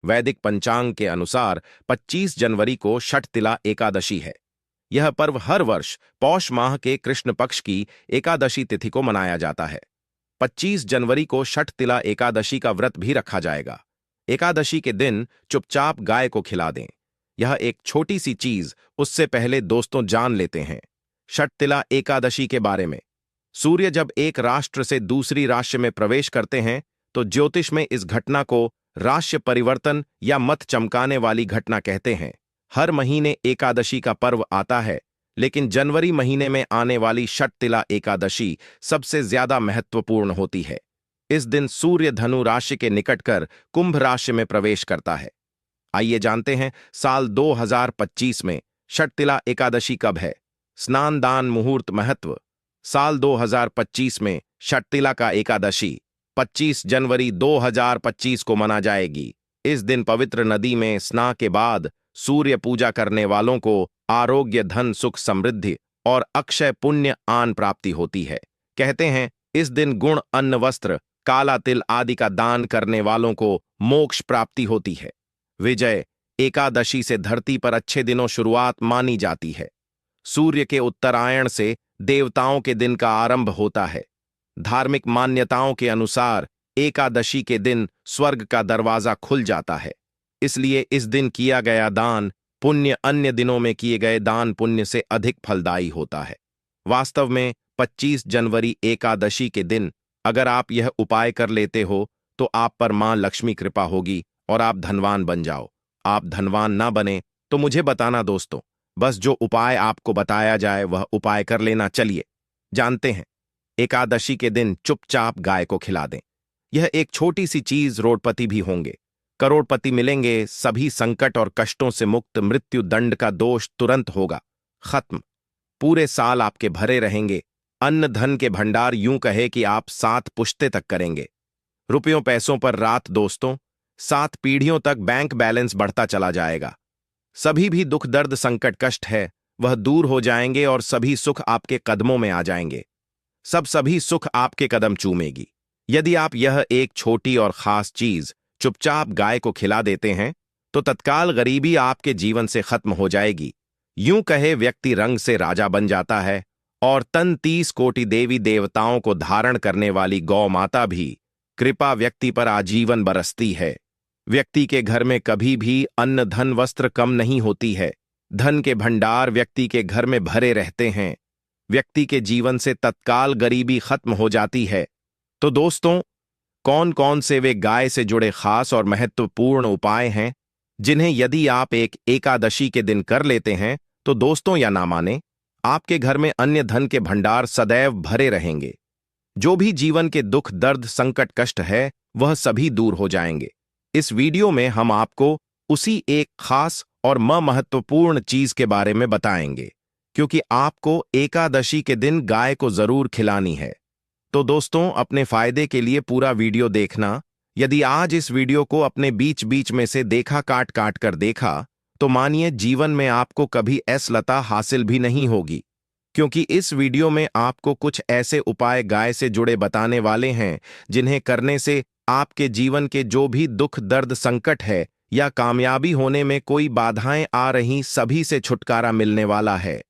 वैदिक पंचांग के अनुसार 25 जनवरी को षटतिला एकादशी है। यह पर्व हर वर्ष पौष माह के कृष्ण पक्ष की एकादशी तिथि को मनाया जाता है। 25 जनवरी को षटतिला एकादशी का व्रत भी रखा जाएगा। एकादशी के दिन चुपचाप गाय को खिला दें। यह एक छोटी सी चीज, उससे पहले दोस्तों जान लेते हैं षटतिला एकादशी के बारे में। सूर्य जब एक राष्ट्र से दूसरी राशि में प्रवेश करते हैं तो ज्योतिष में इस घटना को राशि परिवर्तन या मत चमकाने वाली घटना कहते हैं। हर महीने एकादशी का पर्व आता है, लेकिन जनवरी महीने में आने वाली षटतिला एकादशी सबसे ज्यादा महत्वपूर्ण होती है। इस दिन सूर्य धनु राशि के निकट कर कुंभ राशि में प्रवेश करता है। आइए जानते हैं साल 2025 में षटतिला एकादशी कब है। स्नान दान मुहूर्त महत्व। साल 2025 में षटतिला का एकादशी 25 जनवरी 2025 को मना जाएगी। इस दिन पवित्र नदी में स्नान के बाद सूर्य पूजा करने वालों को आरोग्य, धन, सुख, समृद्धि और अक्षय पुण्य आन प्राप्ति होती है। कहते हैं इस दिन गुण, अन्न, वस्त्र, काला तिल आदि का दान करने वालों को मोक्ष प्राप्ति होती है। विजय एकादशी से धरती पर अच्छे दिनों शुरुआत मानी जाती है। सूर्य के उत्तरायण से देवताओं के दिन का आरंभ होता है। धार्मिक मान्यताओं के अनुसार एकादशी के दिन स्वर्ग का दरवाजा खुल जाता है, इसलिए इस दिन किया गया दान पुण्य अन्य दिनों में किए गए दान पुण्य से अधिक फलदायी होता है। वास्तव में 25 जनवरी एकादशी के दिन अगर आप यह उपाय कर लेते हो तो आप पर मां लक्ष्मी कृपा होगी और आप धनवान बन जाओ। आप धनवान ना बने तो मुझे बताना दोस्तों, बस जो उपाय आपको बताया जाए वह उपाय कर लेना। चलिए जानते हैं। एकादशी के दिन चुपचाप गाय को खिला दें। यह एक छोटी सी चीज, रोडपति भी होंगे, करोड़पति मिलेंगे, सभी संकट और कष्टों से मुक्त, मृत्यु दंड का दोष तुरंत होगा खत्म। पूरे साल आपके भरे रहेंगे। अन्न धन के भंडार, यूं कहे कि आप 7 पुश्ते तक करेंगे। रुपयों पैसों पर रात दोस्तों, 7 पीढ़ियों तक बैंक बैलेंस बढ़ता चला जाएगा। सभी भी दुख, दर्द, संकट, कष्ट है वह दूर हो जाएंगे और सभी सुख आपके कदमों में आ जाएंगे। सभी सुख आपके कदम चूमेगी। यदि आप यह एक छोटी और खास चीज चुपचाप गाय को खिला देते हैं तो तत्काल गरीबी आपके जीवन से खत्म हो जाएगी। यूं कहे व्यक्ति रंग से राजा बन जाता है और तन 30 कोटि देवी देवताओं को धारण करने वाली गौ माता भी कृपा व्यक्ति पर आजीवन बरसती है। व्यक्ति के घर में कभी भी अन्न, धन, वस्त्र कम नहीं होती है। धन के भंडार व्यक्ति के घर में भरे रहते हैं। व्यक्ति के जीवन से तत्काल गरीबी खत्म हो जाती है। तो दोस्तों, कौन कौन से वे गाय से जुड़े खास और महत्वपूर्ण उपाय हैं जिन्हें यदि आप एक एकादशी के दिन कर लेते हैं तो दोस्तों या ना माने, आपके घर में अन्य धन के भंडार सदैव भरे रहेंगे। जो भी जीवन के दुख, दर्द, संकट, कष्ट है वह सभी दूर हो जाएंगे। इस वीडियो में हम आपको उसी एक खास और महत्वपूर्ण चीज के बारे में बताएंगे, क्योंकि आपको एकादशी के दिन गाय को जरूर खिलानी है। तो दोस्तों, अपने फायदे के लिए पूरा वीडियो देखना। यदि आज इस वीडियो को अपने बीच बीच में से देखा, काट काट कर देखा, तो मानिए जीवन में आपको कभी ऐसलता हासिल भी नहीं होगी, क्योंकि इस वीडियो में आपको कुछ ऐसे उपाय गाय से जुड़े बताने वाले हैं जिन्हें करने से आपके जीवन के जो भी दुख, दर्द, संकट है या कामयाबी होने में कोई बाधाएं आ रही, सभी से छुटकारा मिलने वाला है।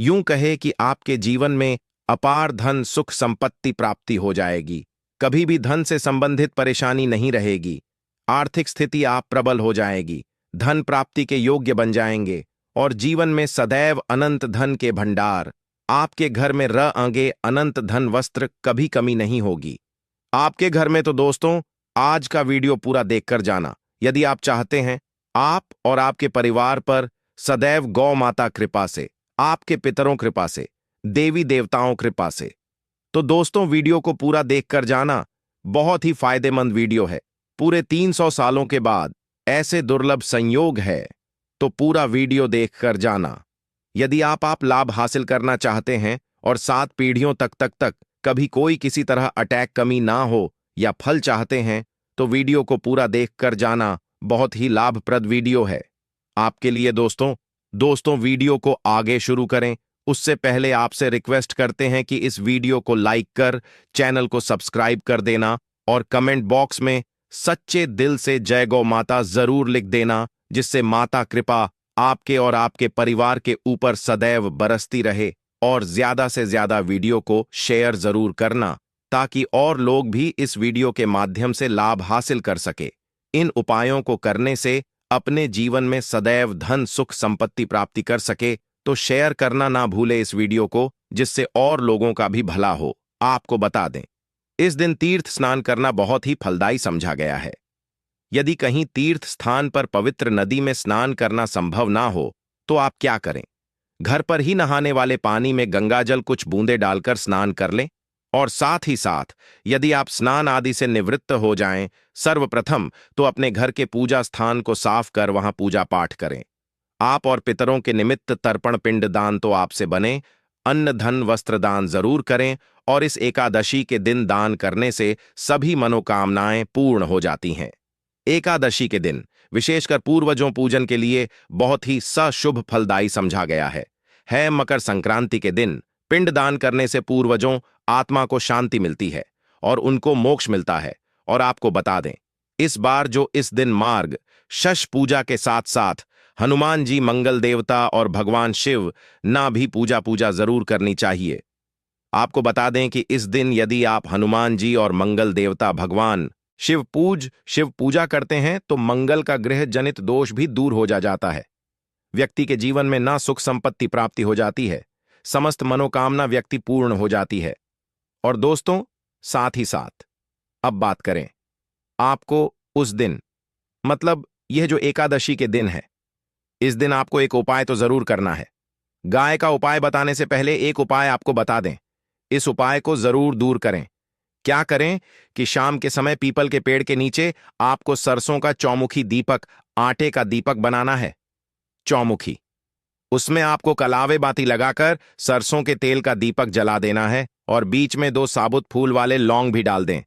यूं कहे कि आपके जीवन में अपार धन, सुख, संपत्ति प्राप्ति हो जाएगी। कभी भी धन से संबंधित परेशानी नहीं रहेगी। आर्थिक स्थिति आप प्रबल हो जाएगी। धन प्राप्ति के योग्य बन जाएंगे और जीवन में सदैव अनंत धन के भंडार। आपके घर में रहेंगे अनंत धन, वस्त्र, कभी कमी नहीं होगी आपके घर में। तो दोस्तों, आज का वीडियो पूरा देखकर जाना। यदि आप चाहते हैं आप और आपके परिवार पर सदैव गौ माता कृपा से, आपके पितरों कृपा से, देवी देवताओं कृपा से, तो दोस्तों वीडियो को पूरा देखकर जाना। बहुत ही फायदेमंद वीडियो है। पूरे 300 सालों के बाद ऐसे दुर्लभ संयोग है, तो पूरा वीडियो देखकर जाना। यदि आप लाभ हासिल करना चाहते हैं और 7 पीढ़ियों तक कभी कोई किसी तरह अटैक, कमी ना हो या फल चाहते हैं, तो वीडियो को पूरा देखकर जाना। बहुत ही लाभप्रद वीडियो है आपके लिए दोस्तों, वीडियो को आगे शुरू करें उससे पहले आपसे रिक्वेस्ट करते हैं कि इस वीडियो को लाइक कर चैनल को सब्सक्राइब कर देना और कमेंट बॉक्स में सच्चे दिल से जय गौ माता जरूर लिख देना, जिससे माता कृपा आपके और आपके परिवार के ऊपर सदैव बरसती रहे। और ज्यादा से ज्यादा वीडियो को शेयर जरूर करना, ताकि और लोग भी इस वीडियो के माध्यम से लाभ हासिल कर सके। इन उपायों को करने से अपने जीवन में सदैव धन सुख संपत्ति प्राप्ति कर सके, तो शेयर करना ना भूले इस वीडियो को, जिससे और लोगों का भी भला हो। आपको बता दें, इस दिन तीर्थ स्नान करना बहुत ही फलदायी समझा गया है। यदि कहीं तीर्थ स्थान पर पवित्र नदी में स्नान करना संभव ना हो, तो आप क्या करें? घर पर ही नहाने वाले पानी में गंगाजल कुछ बूंदें डालकर स्नान कर लें। और साथ ही साथ यदि आप स्नान आदि से निवृत्त हो जाएं, सर्वप्रथम तो अपने घर के पूजा स्थान को साफ कर वहां पूजा पाठ करें। आप और पितरों के निमित्त तर्पण पिंड दान तो आपसे बने, अन्न धन वस्त्र दान जरूर करें। और इस एकादशी के दिन दान करने से सभी मनोकामनाएं पूर्ण हो जाती हैं। एकादशी के दिन विशेषकर पूर्वजों पूजन के लिए बहुत ही सशुभ फलदायी समझा गया है। मकर संक्रांति के दिन पिंड दान करने से पूर्वजों आत्मा को शांति मिलती है और उनको मोक्ष मिलता है। और आपको बता दें, इस बार जो इस दिन मार्ग शश पूजा के साथ साथ हनुमान जी मंगल देवता और भगवान शिव ना भी पूजा जरूर करनी चाहिए। आपको बता दें कि इस दिन यदि आप हनुमान जी और मंगल देवता भगवान शिव पूजा करते हैं, तो मंगल का ग्रह जनित दोष भी दूर हो जाता है। व्यक्ति के जीवन में ना सुख संपत्ति प्राप्ति हो जाती है, समस्त मनोकामना व्यक्ति पूर्ण हो जाती है। और दोस्तों, साथ ही साथ अब बात करें, आपको उस दिन मतलब यह जो एकादशी के दिन है, इस दिन आपको एक उपाय तो जरूर करना है। गाय का उपाय बताने से पहले एक उपाय आपको बता दें, इस उपाय को जरूर दूर करें। क्या करें कि शाम के समय पीपल के पेड़ के नीचे आपको सरसों का चौमुखी दीपक, आटे का दीपक बनाना है। चौमुखी, उसमें आपको कलावे बाती लगाकर सरसों के तेल का दीपक जला देना है और बीच में 2 साबुत फूल वाले लौंग भी डाल दें।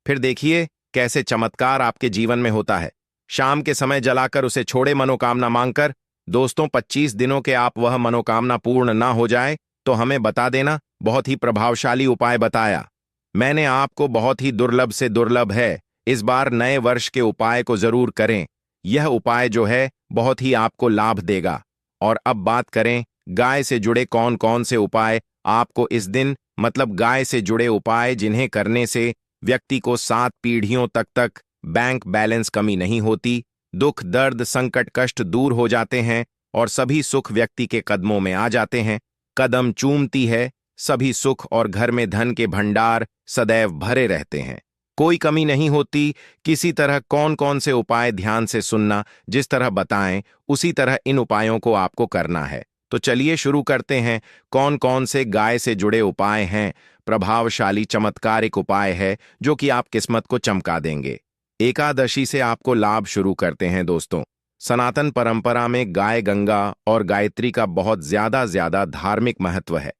फिर देखिए कैसे चमत्कार आपके जीवन में होता है। शाम के समय जलाकर उसे छोड़े मनोकामना मांगकर। दोस्तों, 25 दिनों के आप वह मनोकामना पूर्ण ना हो जाए तो हमें बता देना। बहुत ही प्रभावशाली उपाय बताया मैंने आपको, बहुत ही दुर्लभ से दुर्लभ है। इस बार नए वर्ष के उपाय को जरूर करें। यह उपाय जो है बहुत ही आपको लाभ देगा। और अब बात करें गाय से जुड़े कौन कौन से उपाय आपको इस दिन मतलब गाय से जुड़े उपाय जिन्हें करने से व्यक्ति को 7 पीढ़ियों तक बैंक बैलेंस कमी नहीं होती, दुख दर्द संकट कष्ट दूर हो जाते हैं और सभी सुख व्यक्ति के कदमों में आ जाते हैं। कदम चूमती है सभी सुख और घर में धन के भंडार सदैव भरे रहते हैं, कोई कमी नहीं होती। किसी तरह कौन कौन से उपाय ध्यान से सुनना, जिस तरह बताएं उसी तरह इन उपायों को आपको करना है। तो चलिए शुरू करते हैं। कौन कौन से गाय से जुड़े उपाय हैं? प्रभावशाली चमत्कारिक उपाय है जो कि आप किस्मत को चमका देंगे। एकादशी से आपको लाभ शुरू करते हैं। दोस्तों, सनातन परंपरा में गाय गंगा और गायत्री का बहुत ज्यादा धार्मिक महत्व है।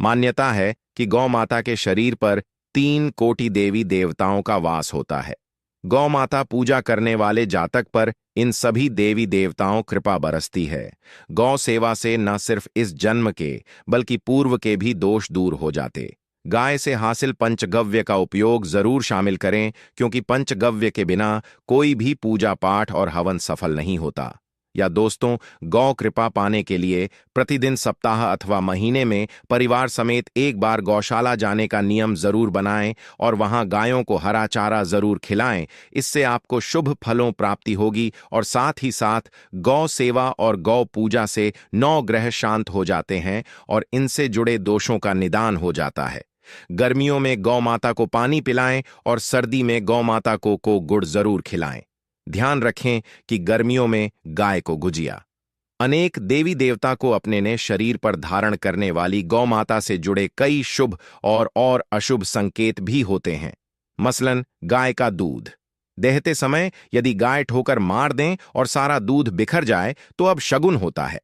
मान्यता है कि गौ माता के शरीर पर 3 कोटि देवी देवताओं का वास होता है। गौ माता पूजा करने वाले जातक पर इन सभी देवी देवताओं कृपा बरसती है। गौ सेवा से न सिर्फ इस जन्म के बल्कि पूर्व के भी दोष दूर हो जाते। गाय से हासिल पंचगव्य का उपयोग जरूर शामिल करें, क्योंकि पंचगव्य के बिना कोई भी पूजा पाठ और हवन सफल नहीं होता। या दोस्तों, गौ कृपा पाने के लिए प्रतिदिन सप्ताह अथवा महीने में परिवार समेत एक बार गौशाला जाने का नियम जरूर बनाएं और वहां गायों को हरा चारा जरूर खिलाएं। इससे आपको शुभ फलों प्राप्ति होगी और साथ ही साथ गौ सेवा और गौ पूजा से 9 ग्रह शांत हो जाते हैं और इनसे जुड़े दोषों का निदान हो जाता है। गर्मियों में गौ माता को पानी पिलाएं और सर्दी में गौ माता को गुड़ जरूर खिलाएं। ध्यान रखें कि गर्मियों में गाय को गुजिया। अनेक देवी देवता को अपने ने शरीर पर धारण करने वाली गौ माता से जुड़े कई शुभ और अशुभ संकेत भी होते हैं। मसलन गाय का दूध देहते समय यदि गाय ठोकर मार दें और सारा दूध बिखर जाए तो अब शगुन होता है।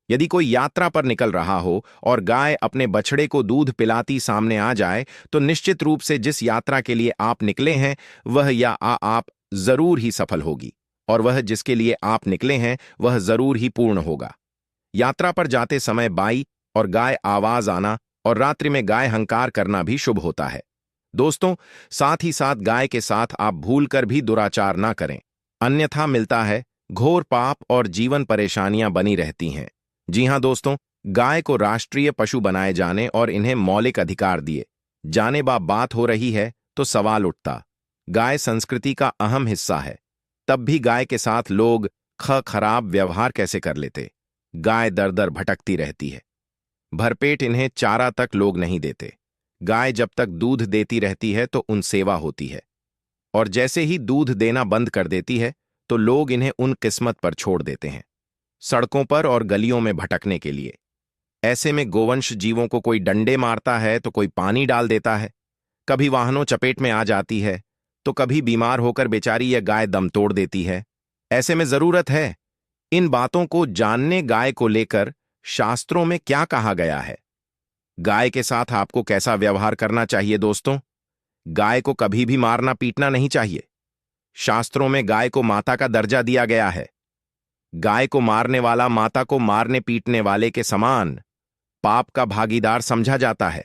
यदि कोई यात्रा पर निकल रहा हो और गाय अपने बछड़े को दूध पिलाती सामने आ जाए तो निश्चित रूप से जिस यात्रा के लिए आप निकले हैं वह या आप जरूर ही सफल होगी और वह जिसके लिए आप निकले हैं वह जरूर ही पूर्ण होगा। यात्रा पर जाते समय बाई और गाय आवाज आना और रात्रि में गाय हंकार करना भी शुभ होता है। दोस्तों, साथ ही साथ गाय के साथ आप भूलकर भी दुराचार ना करें, अन्यथा मिलता है घोर पाप और जीवन परेशानियां बनी रहती हैं। जी हां दोस्तों, गाय को राष्ट्रीय पशु बनाए जाने और इन्हें मौलिक अधिकार दिए जाने बात हो रही है तो सवाल उठता, गाय संस्कृति का अहम हिस्सा है, तब भी गाय के साथ लोग खराब व्यवहार कैसे कर लेते। गाय दर दर भटकती रहती है, भरपेट इन्हें चारा तक लोग नहीं देते। गाय जब तक दूध देती रहती है तो उन सेवा होती है, और जैसे ही दूध देना बंद कर देती है तो लोग इन्हें उन किस्मत पर छोड़ देते हैं, सड़कों पर और गलियों में भटकने के लिए। ऐसे में गोवंश जीवों को कोई डंडे मारता है तो कोई पानी डाल देता है, कभी वाहनों चपेट में आ जाती है तो कभी बीमार होकर बेचारी यह गाय दम तोड़ देती है। ऐसे में जरूरत है इन बातों को जानने, गाय को लेकर शास्त्रों में क्या कहा गया है, गाय के साथ आपको कैसा व्यवहार करना चाहिए। दोस्तों, गाय को कभी भी मारना पीटना नहीं चाहिए। शास्त्रों में गाय को माता का दर्जा दिया गया है। गाय को मारने वाला माता को मारने पीटने वाले के समान पाप का भागीदार समझा जाता है।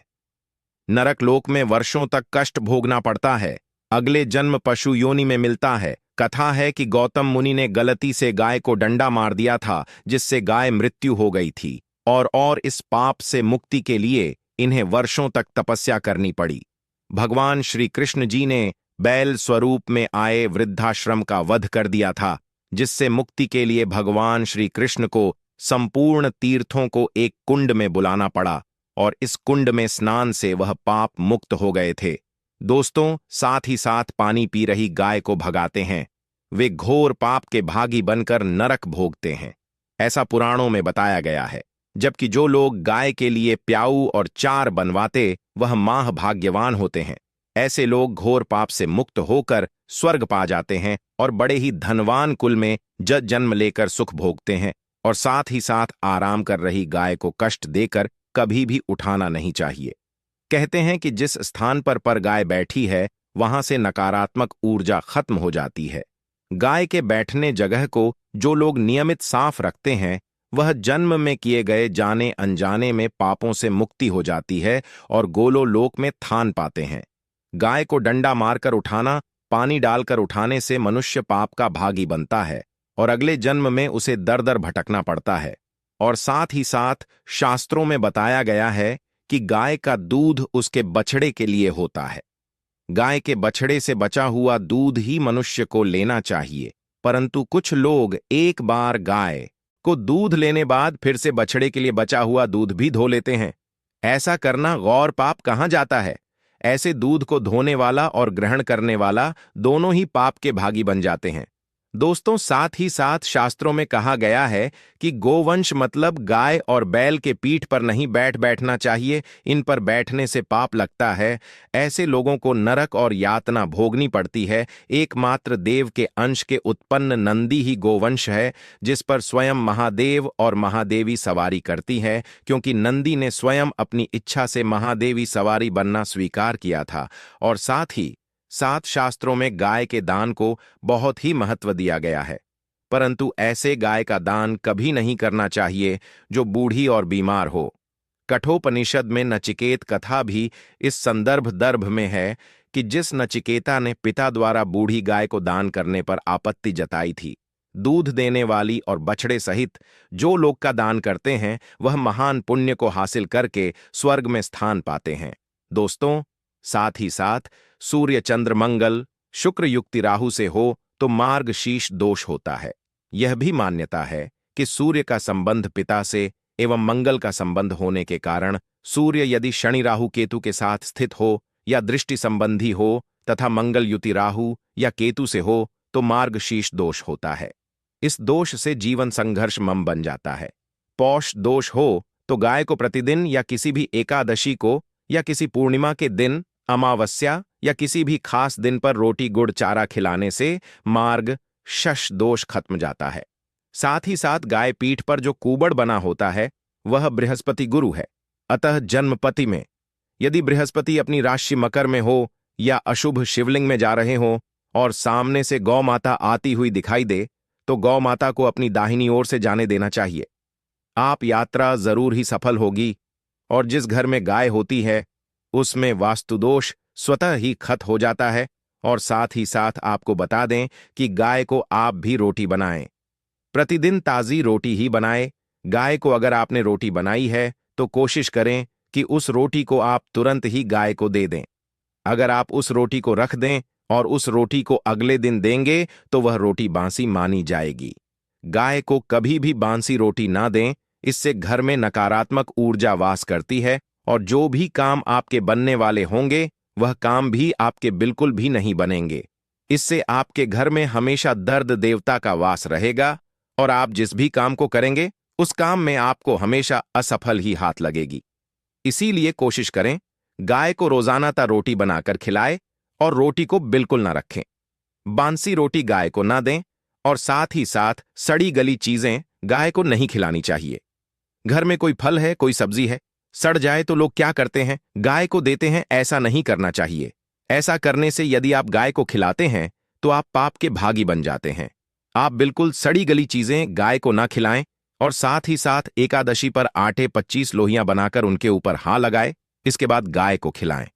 नरक लोक में वर्षों तक कष्ट भोगना पड़ता है, अगले जन्म पशु योनि में मिलता है। कथा है कि गौतम मुनि ने गलती से गाय को डंडा मार दिया था, जिससे गाय मृत्यु हो गई थी, और इस पाप से मुक्ति के लिए इन्हें वर्षों तक तपस्या करनी पड़ी। भगवान श्री कृष्ण जी ने बैल स्वरूप में आए वृद्धाश्रम का वध कर दिया था, जिससे मुक्ति के लिए भगवान श्री कृष्ण को संपूर्ण तीर्थों को एक कुंड में बुलाना पड़ा, और इस कुंड में स्नान से वह पाप मुक्त हो गए थे। दोस्तों, साथ ही साथ पानी पी रही गाय को भगाते हैं, वे घोर पाप के भागी बनकर नरक भोगते हैं, ऐसा पुराणों में बताया गया है। जबकि जो लोग गाय के लिए प्याऊ और चार बनवाते, वह माह भाग्यवान होते हैं। ऐसे लोग घोर पाप से मुक्त होकर स्वर्ग पा जाते हैं और बड़े ही धनवान कुल में जन्म लेकर सुख भोगते हैं। और साथ ही साथ आराम कर रही गाय को कष्ट देकर कभी भी उठाना नहीं चाहिए। कहते हैं कि जिस स्थान पर गाय बैठी है, वहां से नकारात्मक ऊर्जा खत्म हो जाती है। गाय के बैठने जगह को जो लोग नियमित साफ रखते हैं, वह जन्म में किए गए जाने अनजाने में पापों से मुक्ति हो जाती है और गोलोलोक में थान पाते हैं। गाय को डंडा मारकर उठाना, पानी डालकर उठाने से मनुष्य पाप का भागी बनता है और अगले जन्म में उसे दर दर भटकना पड़ता है। और साथ ही साथ शास्त्रों में बताया गया है कि गाय का दूध उसके बछड़े के लिए होता है। गाय के बछड़े से बचा हुआ दूध ही मनुष्य को लेना चाहिए, परंतु कुछ लोग एक बार गाय को दूध लेने बाद फिर से बछड़े के लिए बचा हुआ दूध भी धो लेते हैं। ऐसा करना गौर पाप कहाँ जाता है। ऐसे दूध को धोने वाला और ग्रहण करने वाला दोनों ही पाप के भागी बन जाते हैं। दोस्तों, साथ ही साथ शास्त्रों में कहा गया है कि गोवंश मतलब गाय और बैल के पीठ पर नहीं बैठना चाहिए, इन पर बैठने से पाप लगता है। ऐसे लोगों को नरक और यातना भोगनी पड़ती है। एकमात्र देव के अंश के उत्पन्न नंदी ही गोवंश है, जिस पर स्वयं महादेव और महादेवी सवारी करती है, क्योंकि नंदी ने स्वयं अपनी इच्छा से महादेवी सवारी बनना स्वीकार किया था। और साथ ही साथ शास्त्रों में गाय के दान को बहुत ही महत्व दिया गया है, परंतु ऐसे गाय का दान कभी नहीं करना चाहिए जो बूढ़ी और बीमार हो। कठोपनिषद में नचिकेत कथा भी इस संदर्भ दर्भ में है कि जिस नचिकेता ने पिता द्वारा बूढ़ी गाय को दान करने पर आपत्ति जताई थी, दूध देने वाली और बछड़े सहित जो लोग का दान करते हैं, वह महान पुण्य को हासिल करके स्वर्ग में स्थान पाते हैं। दोस्तों, साथ ही साथ सूर्य चंद्र मंगल शुक्र युक्ति राहु से हो तो मार्ग शीश दोष होता है। यह भी मान्यता है कि सूर्य का संबंध पिता से एवं मंगल का संबंध होने के कारण सूर्य यदि शनि राहु केतु के साथ स्थित हो या दृष्टि संबंधी हो तथा मंगल युति राहु या केतु से हो तो मार्ग शीश दोष होता है। इस दोष से जीवन संघर्ष मम बन जाता है। पौष दोष हो तो गाय को प्रतिदिन या किसी भी एकादशी को या किसी पूर्णिमा के दिन, अमावस्या या किसी भी खास दिन पर रोटी गुड़ चारा खिलाने से मार्ग शश दोष खत्म जाता है। साथ ही साथ गाय पीठ पर जो कुबड़ बना होता है, वह बृहस्पति गुरु है। अतः जन्मपति में यदि बृहस्पति अपनी राशि मकर में हो या अशुभ शिवलिंग में जा रहे हो और सामने से गौ माता आती हुई दिखाई दे, तो गौ माता को अपनी दाहिनी ओर से जाने देना चाहिए। आप यात्रा जरूर ही सफल होगी। और जिस घर में गाय होती है, उसमें वास्तुदोष स्वतः ही खत्म हो जाता है। और साथ ही साथ आपको बता दें कि गाय को आप भी रोटी बनाएं। प्रतिदिन ताज़ी रोटी ही बनाएं। गाय को अगर आपने रोटी बनाई है तो कोशिश करें कि उस रोटी को आप तुरंत ही गाय को दे दें। अगर आप उस रोटी को रख दें और उस रोटी को अगले दिन देंगे तो वह रोटी बासी मानी जाएगी। गाय को कभी भी बासी रोटी ना दें, इससे घर में नकारात्मक ऊर्जा वास करती है और जो भी काम आपके बनने वाले होंगे वह काम भी आपके बिल्कुल भी नहीं बनेंगे। इससे आपके घर में हमेशा दर्द देवता का वास रहेगा और आप जिस भी काम को करेंगे उस काम में आपको हमेशा असफल ही हाथ लगेगी। इसीलिए कोशिश करें गाय को रोजाना रोटी बनाकर खिलाएं और रोटी को बिल्कुल ना रखें। बासी रोटी गाय को ना दें और साथ ही साथ सड़ी गली चीजें गाय को नहीं खिलानी चाहिए। घर में कोई फल है, कोई सब्जी है, सड़ जाए तो लोग क्या करते हैं, गाय को देते हैं। ऐसा नहीं करना चाहिए। ऐसा करने से यदि आप गाय को खिलाते हैं तो आप पाप के भागी बन जाते हैं। आप बिल्कुल सड़ी गली चीजें गाय को ना खिलाएं और साथ ही साथ एकादशी पर आटे 25 लोहियां बनाकर उनके ऊपर हां लगाए। इसके बाद गाय को खिलाएं।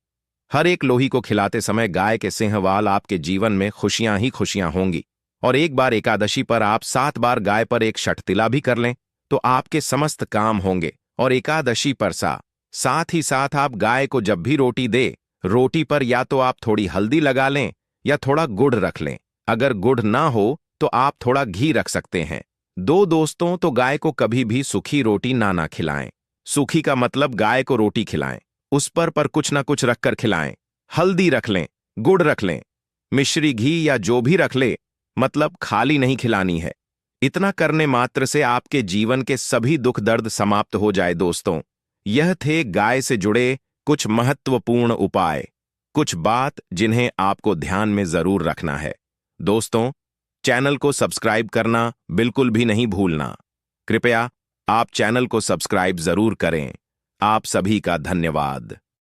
हर एक लोही को खिलाते समय गाय के सिंहवाल आपके जीवन में खुशियां ही खुशियां होंगी। और एक बार एकादशी पर आप 7 बार गाय पर एक शठ तिला भी कर लें तो आपके समस्त काम होंगे। और एकादशी पर साथ ही साथ आप गाय को जब भी रोटी दे, रोटी पर या तो आप थोड़ी हल्दी लगा लें या थोड़ा गुड़ रख लें। अगर गुड़ ना हो तो आप थोड़ा घी रख सकते हैं। दोस्तों, तो गाय को कभी भी सूखी रोटी ना खिलाएं। सूखी का मतलब गाय को रोटी खिलाएं, उस पर कुछ ना कुछ रखकर खिलाएं। हल्दी रख लें, गुड़ रख लें, मिश्री घी या जो भी रख ले, मतलब खाली नहीं खिलानी है। इतना करने मात्र से आपके जीवन के सभी दुख दर्द समाप्त हो जाए। दोस्तों, यह थे गाय से जुड़े कुछ महत्वपूर्ण उपाय, कुछ बात जिन्हें आपको ध्यान में जरूर रखना है। दोस्तों, चैनल को सब्सक्राइब करना बिल्कुल भी नहीं भूलना। कृपया आप चैनल को सब्सक्राइब जरूर करें। आप सभी का धन्यवाद।